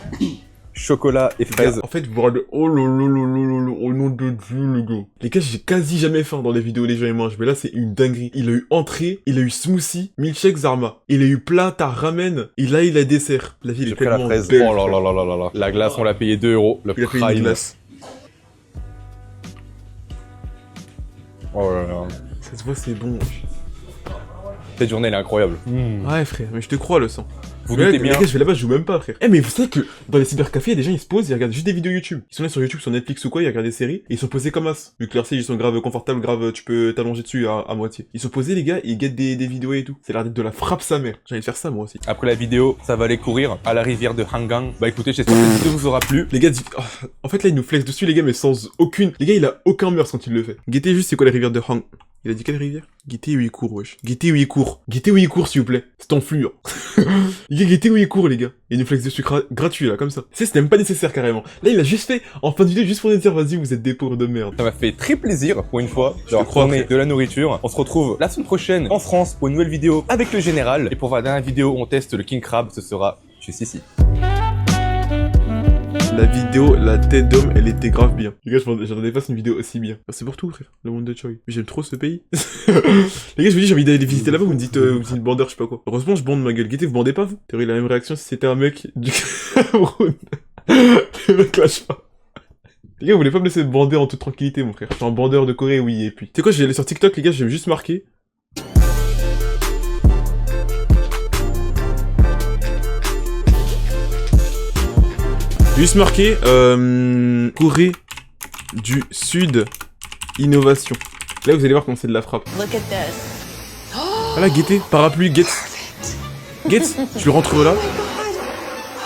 chocolat et fraises. En fait, vous regardez... Oh lolololololo, au nom de Dieu, les gars. Les gars, j'ai quasi jamais faim dans les vidéos les gens ils mangent, mais là, c'est une dinguerie. Il a eu entrée, il a eu smoothie, milkshake Zarma. Il a eu plat, tarte ramen, et là, il a dessert. La vie, elle est J'ai pris la tellement fraise. belle. Oh là là là là là là. La glace, on l'a payé 2 €. Le Il a payé une prime. glace. Oh là là. Ça se voit, c'est bon. Cette journée, elle est incroyable. Ouais, frère, mais je te crois, le sang. Vous Mais doutez là, bien. les gars, je vais là-bas, je joue même pas, frère. Eh, mais vous savez que dans les cybercafés, il y a des gens, ils se posent, ils regardent juste des vidéos YouTube. Ils sont là sur YouTube, sur Netflix ou quoi, ils regardent des séries, et ils sont posés comme as. Vu que leurs sièges, ils sont grave confortables, grave, tu peux t'allonger dessus à moitié. Ils sont posés, les gars, et ils guettent des vidéos et tout. C'est l'air d'être de la frappe sa mère. J'ai envie de faire ça, moi aussi. Après la vidéo, ça va aller courir à la rivière de Hangang. Bah écoutez, j'espère que cette vidéo vous aura plu. Les gars, en fait, là, il nous flex dessus, les gars, mais sans aucune... Les gars, il a aucun mœurs quand il le fait. Guettez juste, c'est quoi la rivière de Hang... Il a dit quelle rivière? Guettez où il court, wesh. Guettez où il court. Guettez où il court, s'il vous plaît. C'est en flux. Les gars, guettez où il court, les gars. Il nous flex dessus gratuit, là, comme ça. C'est même pas nécessaire, carrément. Là, il a juste fait, en fin de vidéo, juste pour nous dire, vas-y, vous êtes des pauvres de merde. Ça m'a fait très plaisir, pour une fois, de crois, retourner frère. de la nourriture. On se retrouve la semaine prochaine en France pour une nouvelle vidéo avec le général. Et pour la dernière vidéo où on teste le King Crab, ce sera juste ici. La vidéo, la tête d'homme, elle était grave bien. Les gars, j'attendais pas une vidéo aussi bien. C'est pour tout, frère. Le monde de Choi. J'aime trop ce pays. Les gars, je vous dis, j'ai envie d'aller visiter là-bas, vous me dites bandeur, je sais pas quoi. Heureusement, je bande ma gueule. Guettez, vous bandez pas, vous? T'aurais eu la même réaction si c'était un mec du Cameroun. Le mec lâche pas. Les gars, vous voulez pas me laisser bander en toute tranquillité, mon frère. Je suis un bandeur de Corée, oui, et puis. Tu sais quoi, j'ai allé sur TikTok, les gars, j'aime juste marquer. Juste marqué, Corée du Sud, innovation. Là, vous allez voir comment c'est de la frappe. Look at this. Ah là, guettez, parapluie, guette. Guette, je le rentre là.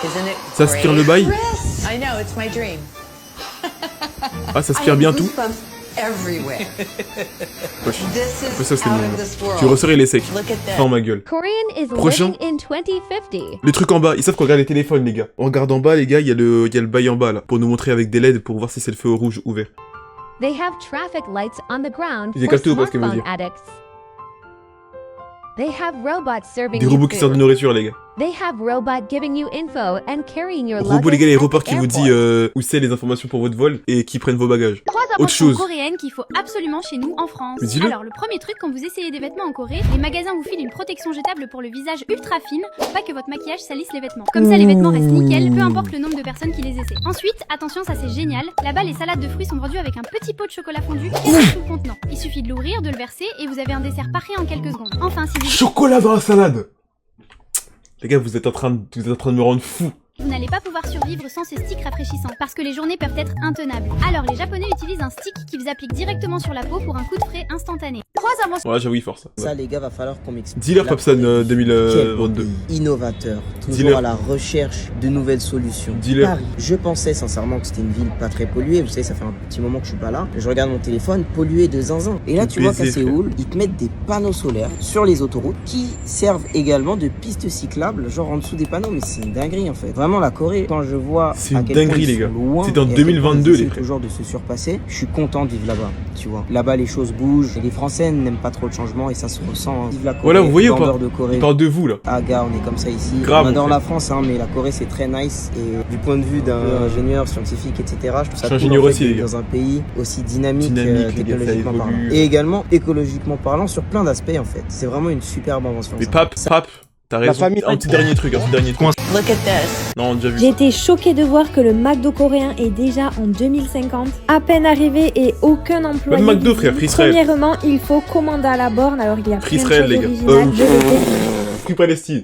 Isn't it Ça aspire le bail. I know, it's my dream. Ah, ça aspire bien tout. Everywhere. Wesh. This Après is ça, c'est out le of monde. this world. Tu resserres les secs. Look at that. Dans ma gueule. Korean is Prochain. living in 2050. Le truc en bas, ils savent qu'on regarde les téléphones, les gars. On regarde en bas, les gars, il y a le bail en bas, là. Pour nous montrer avec des LED pour voir si c'est le feu au rouge ou vert. They have traffic lights on the ground Ils ont for capté ou pas ce qu'elle veut smartphone dire? addicts. They have robots serving Des you robots qui servent de food. nourriture, les gars. They have robots giving you info and carrying your Robot, les luggage gars, at l'aéroport the qui vous dit airport. où c'est les informations pour votre vol et qui prennent vos bagages. 3 Autre inventions chose. coréennes qu'il faut absolument chez nous en France. Mais dis-le. Alors, le premier truc, quand vous essayez des vêtements en Corée, les magasins vous filent une protection jetable pour le visage ultra fine pour pas que votre maquillage salisse les vêtements. Comme ça, les vêtements restent nickel, peu importe le nombre de personnes qui les essaient. Ensuite, attention, ça c'est génial, là-bas les salades de fruits sont vendues avec un petit pot de chocolat fondu caché sous le contenant. Il suffit de l'ouvrir, de le verser et vous avez un dessert parfait en quelques secondes. Enfin, si vous... Chocolat dans la salade! Les gars, vous êtes en train de me rendre fou. Vous n'allez pas pouvoir survivre sans ce stick rafraîchissant, parce que les journées peuvent être intenables. Alors les japonais utilisent un stick qu'ils appliquent directement sur la peau pour un coup de frais instantané. 3 inventions Ouais, j'avoue, il force ça. Ça, les gars, va falloir qu'on m'explique. Dis-leur, La Papsan, Corée, 2022. quel innovateur, Dis-leur. toujours à la recherche de nouvelles solutions. Dis-leur. Paris, je pensais sincèrement que c'était une ville pas très polluée. Vous savez, ça fait un petit moment que je suis pas là. Je regarde mon téléphone, pollué de zinzin. Et là, Tu tu vois qu'à baiser, frère. Séoul, ils te mettent des panneaux solaires sur les autoroutes qui servent également de pistes cyclables, genre en dessous des panneaux. Mais c'est une dinguerie en fait. Vraiment, la Corée, quand je vois C'est à une quel point dinguerie, ils les sont gars. loin C'était en et à quel point 2022, ils les essaient frères. toujours de se surpasser, je suis content de vivre là-bas, tu vois. Là-bas, les choses bougent. Et les Français n'aiment pas trop le changement et ça se ressent. Vive la Corée, Voilà, vous voyez ou pas? vendeur de Corée. Il parle de vous, là. Ah gars, on est comme ça ici. Grave, on adore en fait. la France, hein, mais la Corée c'est très nice. Et du point de vue d'un ingénieur scientifique, etc., je trouve ça Je suis cool, ingénieur en fait, aussi, les d'être gars. dans un pays aussi dynamique, Dynamique, les gars, ça technologiquement parlant. évolue. Et également écologiquement parlant sur plein d'aspects en fait. C'est vraiment une superbe invention. Mais ça. Pape, t'as raison. famille- Un petit dernier truc. Look at this. Non, on a déjà vu J'ai ça. été choquée de voir que le McDo coréen est déjà en 2050. À peine arrivé et aucun employé. Même McDo, frère, visible. Free Israël. Premièrement, il faut commander à la borne. Alors il y a Free plein de Israël, choses les gars. originales. Je le fais. Free Palestine.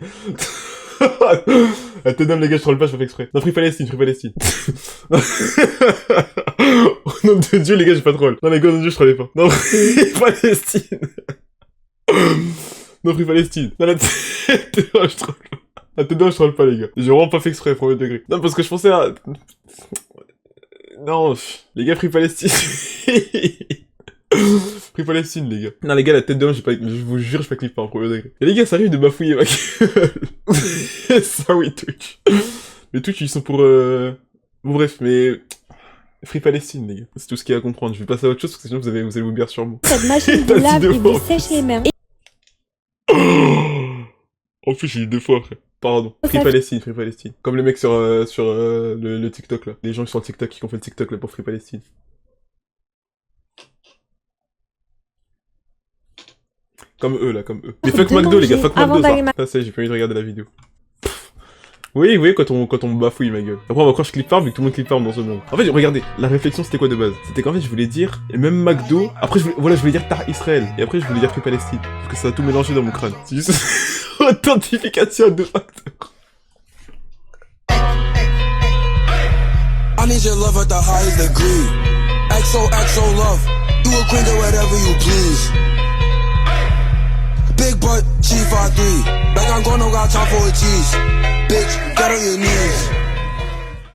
Ah, t'es dingue, les gars, je troll pas, je fais exprès. Non, Free Palestine, Free Palestine. Au nom de Dieu, les gars, j'ai pas troll. Non, les gars, au nom de Dieu, je trollais pas. Non, Free Palestine. Non, Free Palestine. Non, la tête, je troll pas. La tête, je troll pas, les gars. J'ai vraiment pas fait exprès, premier degré. Non, parce que je pensais à... Non, les gars, Free Palestine. Free Palestine, les gars. Non, les gars, la tête d'homme, je vous jure, je pas clip pas en premier degré. Et les gars, ça arrive de bafouiller ma gueule. Ça, oui, Twitch. Mais Twitch, ils sont pour, Bon, bref, mais... Free Palestine, les gars. C'est tout ce qu'il y a à comprendre. Je vais passer à autre chose, parce que sinon, vous allez vous oublier sur moi. Cette machine T'as vous dit lave deux et fois, vous en sèche plus. les mains. En plus, j'ai dit 2 fois, frère. Pardon. Free Palestine, Free Palestine. Comme les mecs sur le TikTok là. Les gens qui sont sur TikTok qui ont fait le TikTok là pour Free Palestine. Comme eux là, comme eux. Mais fuck McDo les gars, fuck McDo ça. Ça j'ai pas envie de regarder la vidéo. Oui, vous voyez quand on bafouille ma gueule. Après on va croire que je clip farm vu que tout le monde clip farm dans ce monde. En fait, regardez, la réflexion c'était quoi de base? C'était qu'en fait je voulais dire, et même McDo, après je voulais dire Tar Israël, et après je voulais dire Free Palestine. Parce que ça a tout mélangé dans mon crâne. C'est juste authentification de facteurs. I need your love at the highest degree. XOXO love. You a queen, do whatever you please. Big butt, G53. Like I'm gonna got time for a cheese. Bitch, get on your knees.